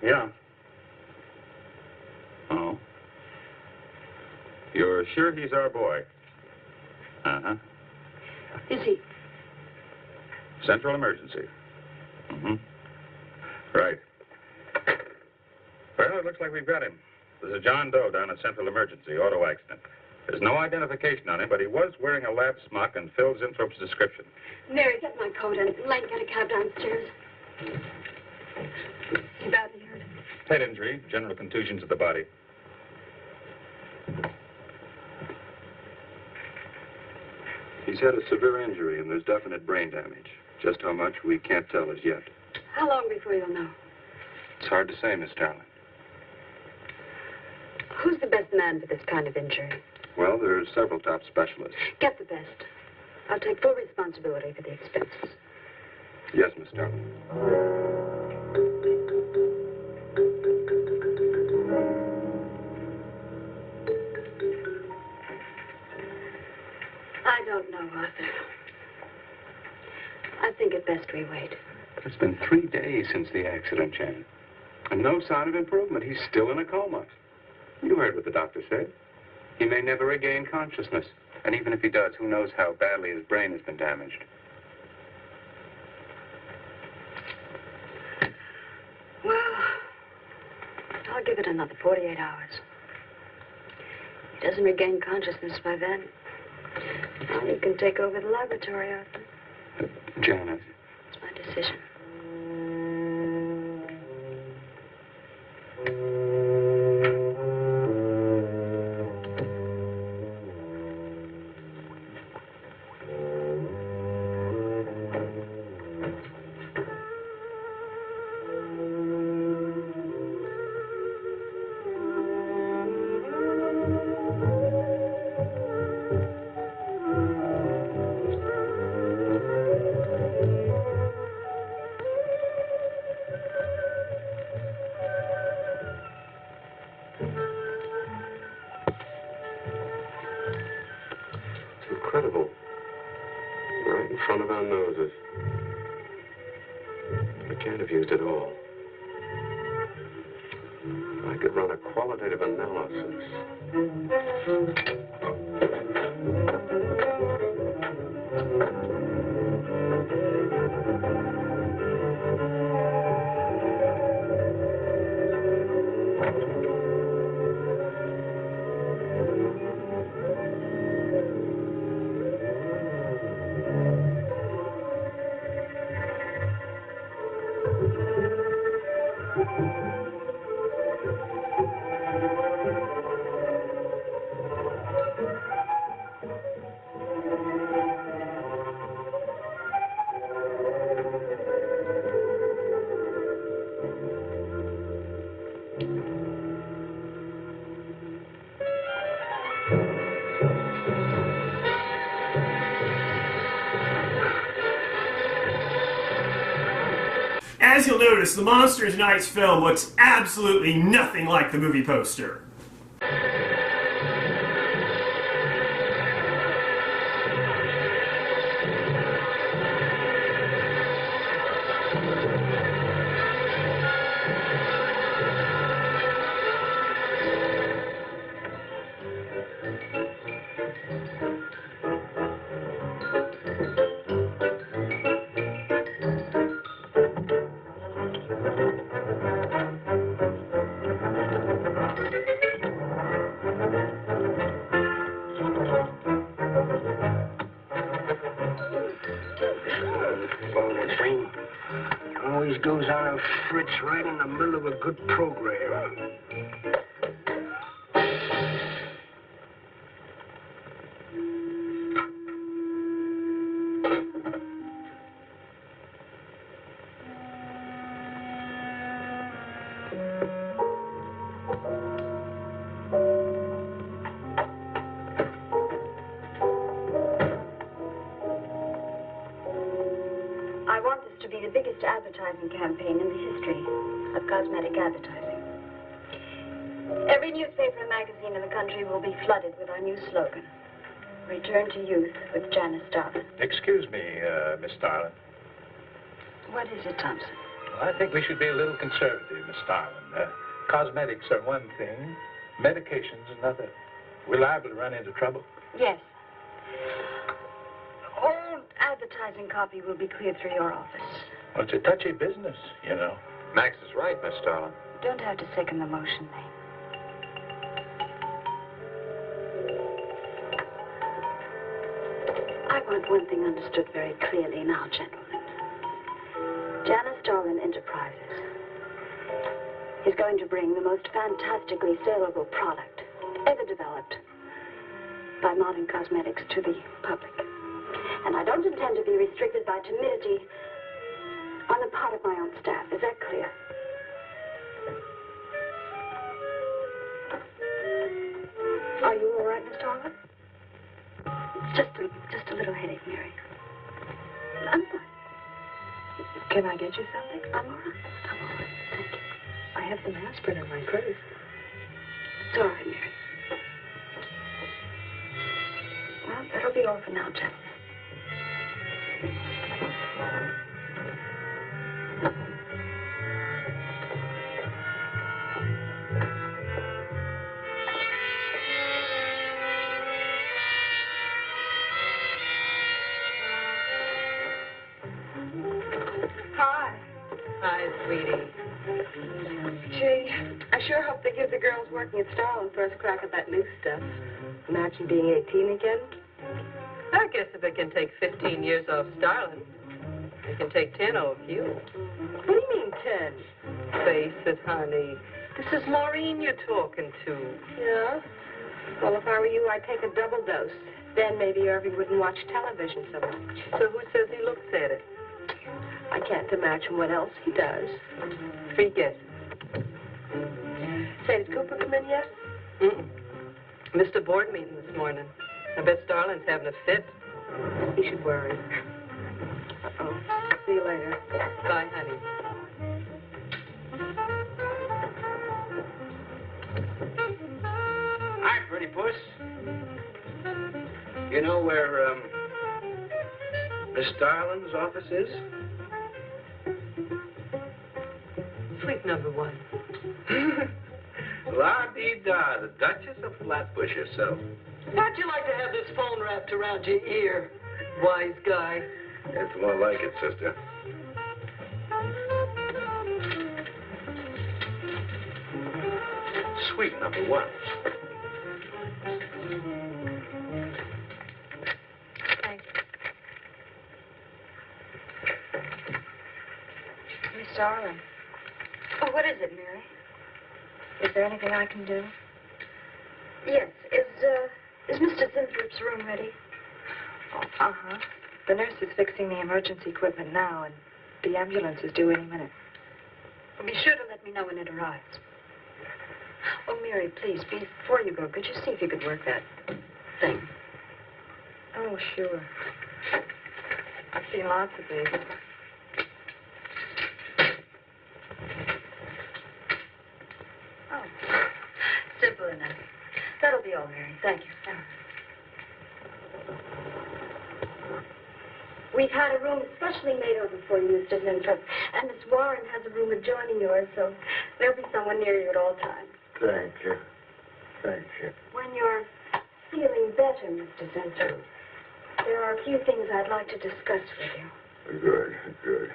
Yeah. Oh. You're sure he's our boy? Uh-huh. Is he? Central emergency. Mm-hmm. Right. Well, it looks like we've got him. There's a John Doe down at Central Emergency, auto accident. There's no identification on him, but he was wearing a lab smock and Phil Zinthorpe's description. Mary, get my coat and Len, get a cab downstairs. He badly hurt. Head injury, general contusions of the body. He's had a severe injury and there's definite brain damage. Just how much, we can't tell as yet. How long before you'll know? It's hard to say, Miss Starlin. Who's the best man for this kind of injury? Well, there are several top specialists. Get the best. I'll take full responsibility for the expenses. Yes, Miss Starlin. best we wait. It's been 3 days since the accident, Jan. And no sign of improvement. He's still in a coma. You heard what the doctor said. He may never regain consciousness. And even if he does, who knows how badly his brain has been damaged. Well, I'll give it another 48 hours. If he doesn't regain consciousness by then, well, you can take over the laboratory, Arthur. Janet. It's my decision. Incredible. Right in front of our noses. We can't have used it all. I could run a qualitative analysis. As you'll notice, the monster in tonight's film looks absolutely nothing like the movie poster. Always goes on a fritz right in the middle of a good program. I want this to be the biggest advertising campaign in the history of cosmetic advertising. Every newspaper and magazine in the country will be flooded with our new slogan, Return to Youth with Janice Starlin. Excuse me, Miss Starlin. What is it, Thompson? Well, I think we should be a little conservative, Miss Starlin. Cosmetics are one thing, medications another. We're liable to run into trouble. Yes. All advertising copy will be cleared through your office. Well, it's a touchy business, you know. Max is right, Miss Starlin. Don't have to second the motion, Lane. I want one thing understood very clearly now, gentlemen. Janice Starlin Enterprises is going to bring the most fantastically saleable product ever developed by modern cosmetics to the public. And I don't intend to be restricted by timidity on the part of my own staff. Is that clear? Are you all right, Miss Starlin? Just a little headache, Mary. I'm fine. Can I get you something? I'm all right. I'm all right. Thank you. I have some aspirin in my purse. It's all right, Mary. Well, that'll be all for now, gentlemen. sweetie. Gee, I sure hope they give the girls working at Starland first crack at that new stuff. Imagine being 18 again. I guess if it can take 15 years off Starland, it can take 10 off you. What do you mean, 10? Face it, honey. This is Maureen you're talking to. Yeah? Well, if I were you, I'd take a double dose. Then maybe Irving wouldn't watch television so much. So who says he looks at it? I can't imagine what else he does. Free guess. Say, did Cooper come in yet? Missed a board meeting this morning. I bet Starland's having a fit. He should worry. Uh-oh. See you later. Bye, honey. Hi, pretty puss. You know where, Miss Starland's office is? Suite number 1. La-dee-da, the Duchess of Flatbush herself. How'd you like to have this phone wrapped around your ear, wise guy? It's more like it, sister. Suite number 1. Thank you. Miss Starland. Oh, what is it, Mary? Is there anything I can do? Yes. Is Mr. Zinthrop's room ready? Uh-huh. The nurse is fixing the emergency equipment now, and the ambulance is due any minute. Be sure to let me know when it arrives. Oh, Mary, please, before you go, could you see if you could work that thing? Oh, sure. I've seen lots of these. Oh, simple enough. That'll be all, Mary. Thank you. We've had a room specially made over for you, Mr. Zinthrop, and Miss Warren has a room adjoining yours, so there'll be someone near you at all times. Thank you. Thank you. When you're feeling better, Mr. Zinthrop, there are a few things I'd like to discuss with you. Good, good.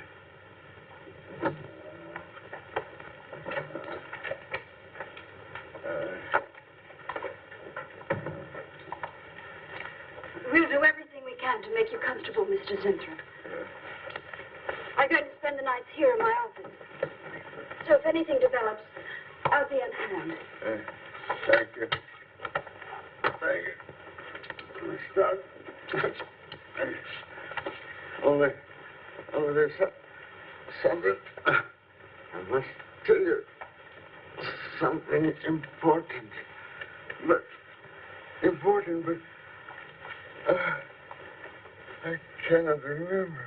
We'll do everything we can to make you comfortable, Mr. Zinthrop. I'm going to spend the nights here in my office. So if anything develops, I'll be on hand. Thank you. Thank you. Miss Starland. Only there's something. I must tell you something important. But I cannot remember.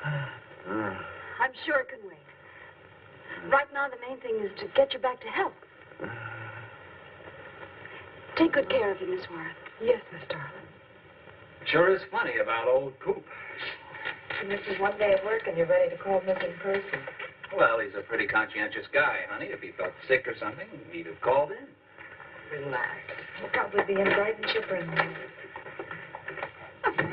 I'm sure it can wait. Right now, the main thing is to get you back to health. Take good care of you, Miss Warren. Yes, Miss Starland. Sure is funny about old Coop. And this is one day at work and you're ready to call missing person. Well, he's a pretty conscientious guy, honey. If he felt sick or something, he'd have called in. Relax. He'll probably be in bright and chipper in the morning.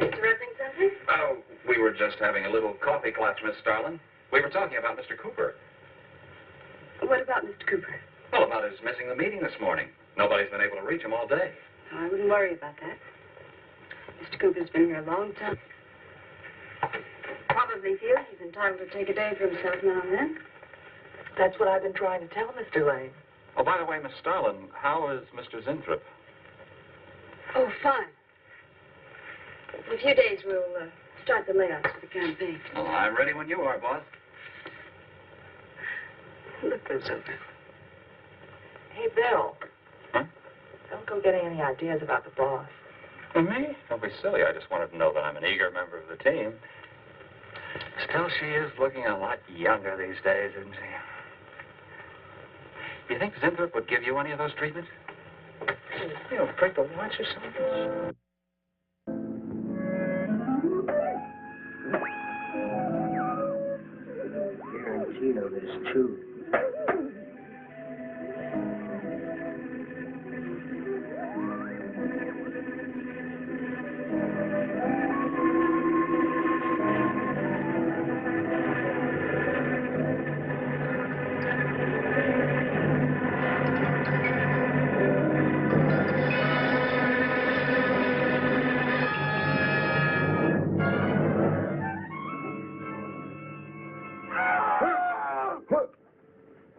Interrupting something? Oh, we were just having a little coffee clutch, Miss Starland. We were talking about Mr. Cooper. What about Mr. Cooper? Well, about his missing the meeting this morning. Nobody's been able to reach him all day. I wouldn't worry about that. Mr. Cooper's been here a long time. Probably feels he's entitled to take a day for himself now and then. That's what I've been trying to tell Mr. Lane. Oh, by the way, Miss Starland, how is Mr. Zinthrop? Oh, fine. In a few days, we'll start the layouts for the campaign. Well, I'm ready when you are, boss. Look those over. Hey, Bill. Huh? Don't go getting any ideas about the boss. Me? Don't be silly. I just wanted to know that I'm an eager member of the team. Still, she is looking a lot younger these days, isn't she? You think Zinthrop would give you any of those treatments? You know, break the watch or something? Guarantee that it's true.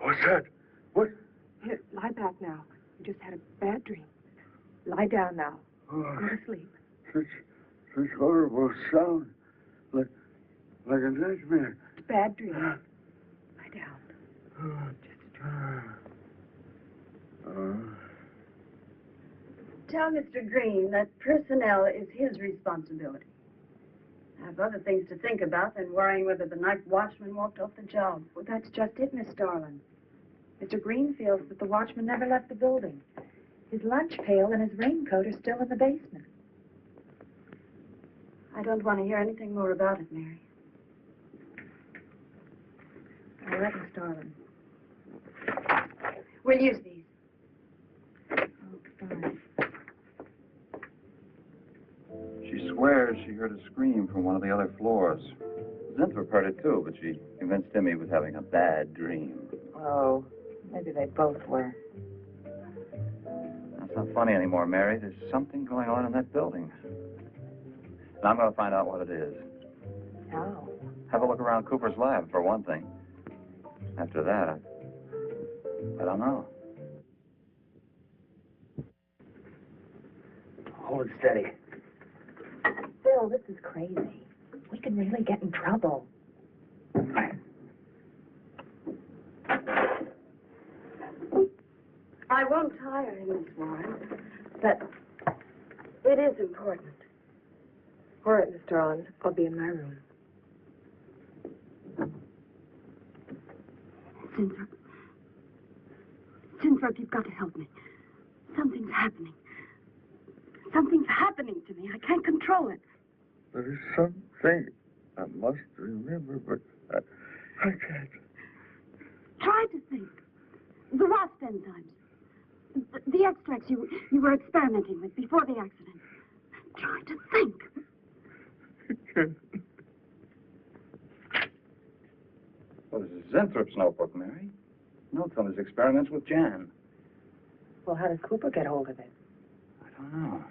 What's that? What? Here, lie back now. You just had a bad dream. Lie down now. Oh, Go to sleep. such horrible sound. Like a nightmare. Bad dream. Lie down. Just a dream. Tell Mr. Green that personnel is his responsibility. I have other things to think about than worrying whether the night watchman walked off the job. Well, that's just it, Miss Starlin. Mr. Green feels that the watchman never left the building. His lunch pail and his raincoat are still in the basement. I don't want to hear anything more about it, Mary. All right, Miss Starlin. We'll use these. Oh, fine. She swears she heard a scream from one of the other floors. Zinthrop heard it too, but she convinced him he was having a bad dream. Oh, maybe they both were. That's not funny anymore, Mary. There's something going on in that building. And I'm going to find out what it is. How? Have a look around Cooper's lab, for one thing. After that, I don't know. Hold it steady. Bill, this is crazy. We could really get in trouble. I won't tire him, Miss Warren, but it is important. All right, Miss Starlin. I'll be in my room. Zinthrop, you've got to help me. Something's happening. Something's happening to me. I can't control it. There's something I must remember, but I can't. Try to think. The Wasp enzymes. The extracts you were experimenting with before the accident. Try to think. I can't. Well, this is Zinthrop's notebook, Mary. Notes on his experiments with Jan. Well, how did Cooper get hold of it? I don't know.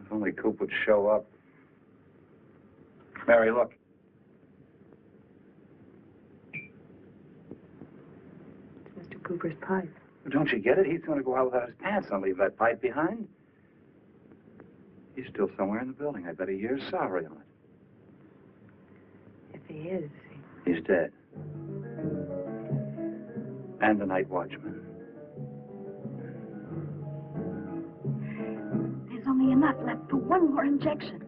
If only Coop would show up. Mary, look. It's Mr. Cooper's pipe. Don't you get it? He's going to go out without his pants on, leave that pipe behind. He's still somewhere in the building. I bet he hears salary on it. If he is, He's dead. And the night watchman. There's only enough left for one more injection.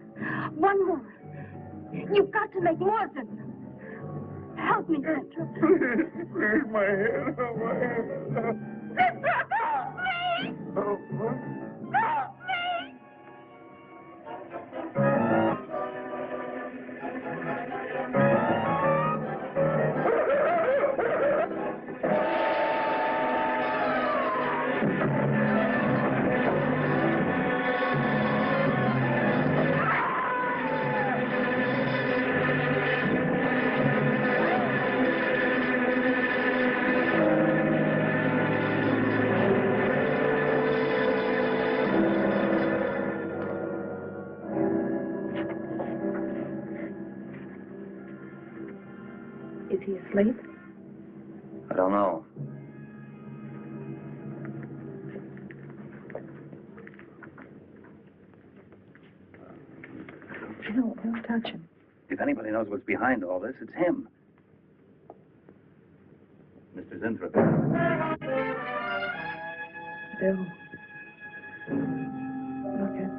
One more. You've got to make more, Zinthrop. Help me, Zinthrop. Please, my head. Oh, my head. Zinthrop, help me! Oh, what? Help me! is he asleep? I don't know. Don't touch him. If anybody knows what's behind all this, it's him. Mr. Zinthrop. Bill. Look at.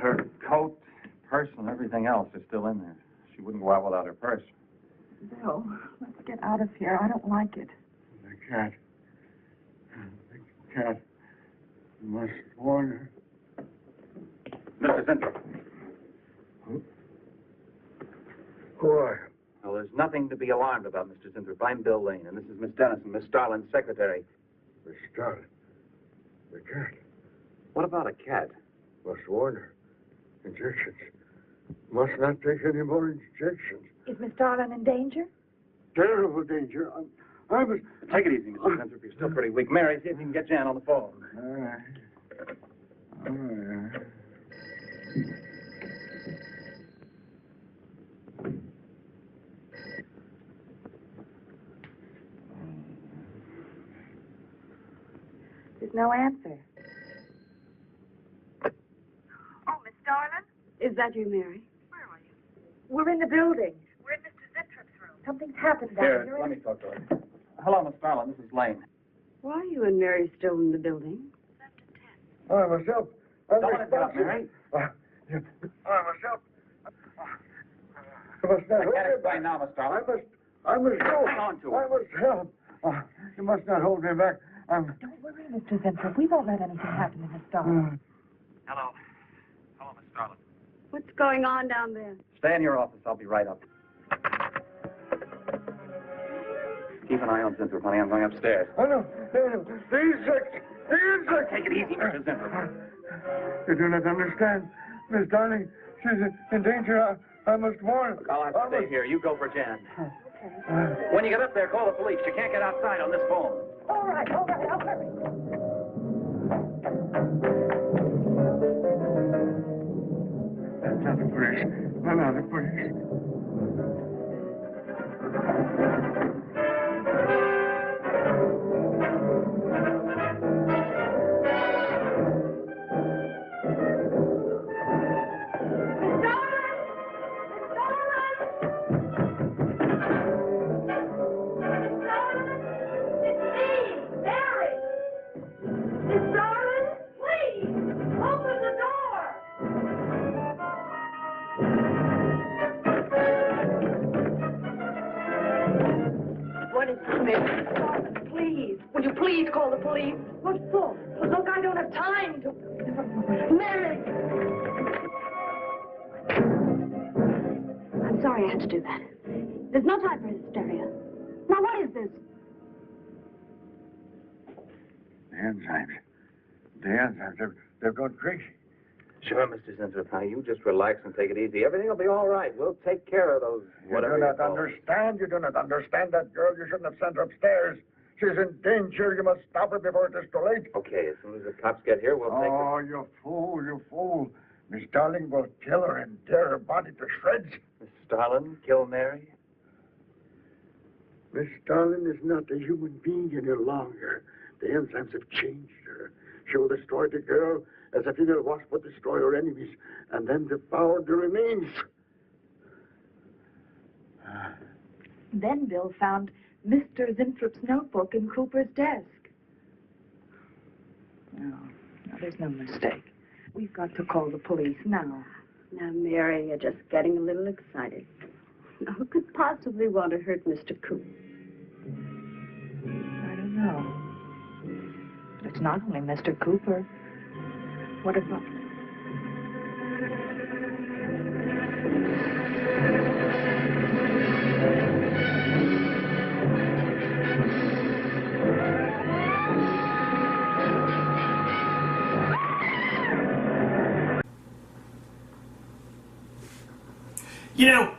Her coat, purse, and everything else is still in there. She wouldn't go out without her purse. Bill, let's get get out of here. I don't like it. The cat. The cat must warn her. Mr. Central. Who are you? Well, there's nothing to be alarmed about, Mr. Zinthrop. I'm Bill Lane, and this is Miss Dennison, Miss Starlin's secretary. Miss Starlin. The cat. What about a cat? Must warn her. Injections. Must not take any more injections. Is Miss Darlin in danger? Terrible danger. I was... Take it easy, Mr. Zinthrop. You're still pretty weak. Mary, see if you can get Jan on the phone. All right. All right. There's no answer. Oh, Miss Darlin? Is that you, Mary? Where are you? We're in the building. We're in Mr. Zintrop's room. Something's happened down Here, here. let me talk to her. Hello, Miss Starlin. This is Lane. Why are you and Mary still in the building? I must help. Don't let it get up, Mary. I must help. You must not I hold can't me explain back. now, Miss Starlin. I must go. Hang on to her. I must help. You must not hold me back. Don't worry, Mr. Zinthrop. We won't let anything happen to Miss Darlin. Hello. Hello, Miss Starlin. What's going on down there? Stay in your office. I'll be right up. Keep an eye on Zinthrop, honey. I'm going upstairs. Oh, no. No. The insects. The insects. Take it easy, Mr. Zinthrop. You do not understand. Miss Darling, she's in danger. I must warn her. I'll have to stay here. You go for Jan. When you get up there, call the police. You can't get outside on this phone. All right, I'll hurry. That's not the police. No, the police. Please, will you please call the police? What for? Look, I don't have time to... Mary! I'm sorry I had to do that. There's no time for hysteria. Now, what is this? The enzymes, they've gone crazy. Sure, Mr. Zinthrop. Now, you just relax and take it easy. Everything will be all right. We'll take care of those, whatever You do not call them. understand. You do not understand that girl. You shouldn't have sent her upstairs. She's in danger. You must stop her before it is too late. Okay, as soon as the cops get here, we'll take her. Oh, you fool. Miss Darling will kill her and tear her body to shreds. Miss Starlin, kill Mary? Miss Darling is not a human being any longer. The enzymes have changed her. She will destroy the girl as a female wasp would destroy her enemies, and then devour the remains. Then Bill found Mr. Zinthrop's notebook in Cooper's desk. No, there's no mistake. We've got to call the police now. Now, Mary, you're just getting a little excited. Now, who could possibly want to hurt Mr. Cooper? I don't know. But it's not only Mr. Cooper. What about... You know,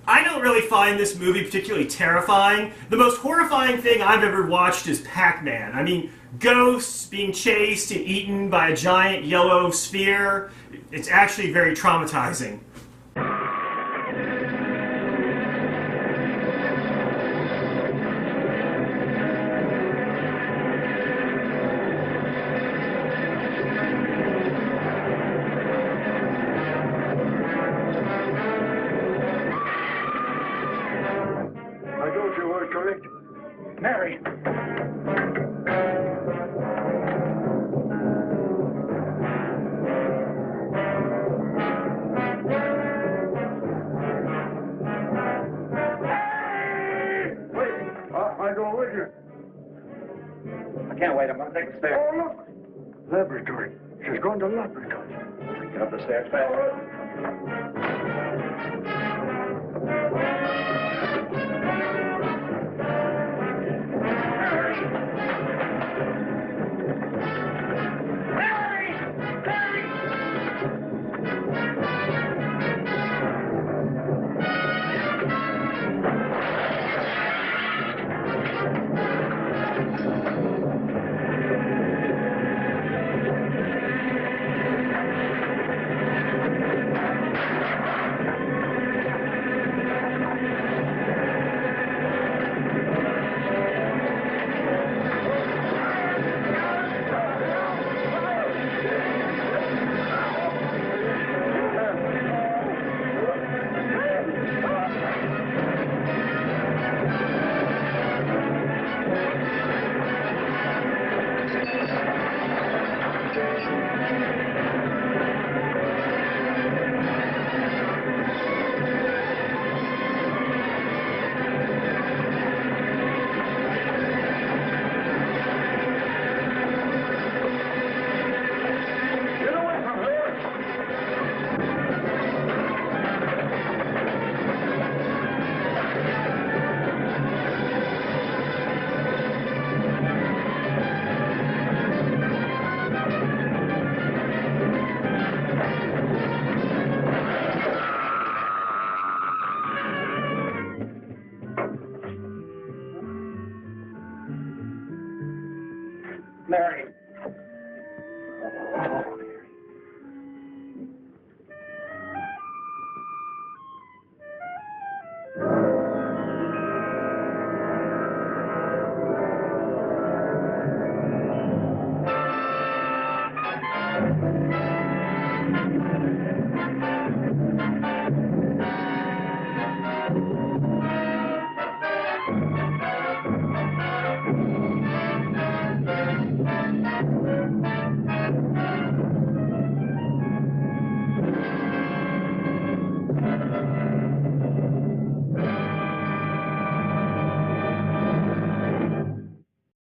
I don't really find this movie particularly terrifying. The most horrifying thing I've ever watched is Pac-Man. I mean, ghosts being chased and eaten by a giant yellow sphere. It's actually very traumatizing. I thought you were correct. Mary! can't wait. I'm going to take the stairs. Oh, look. Laboratory. She's going to laboratory. Get up the stairs fast. Mary.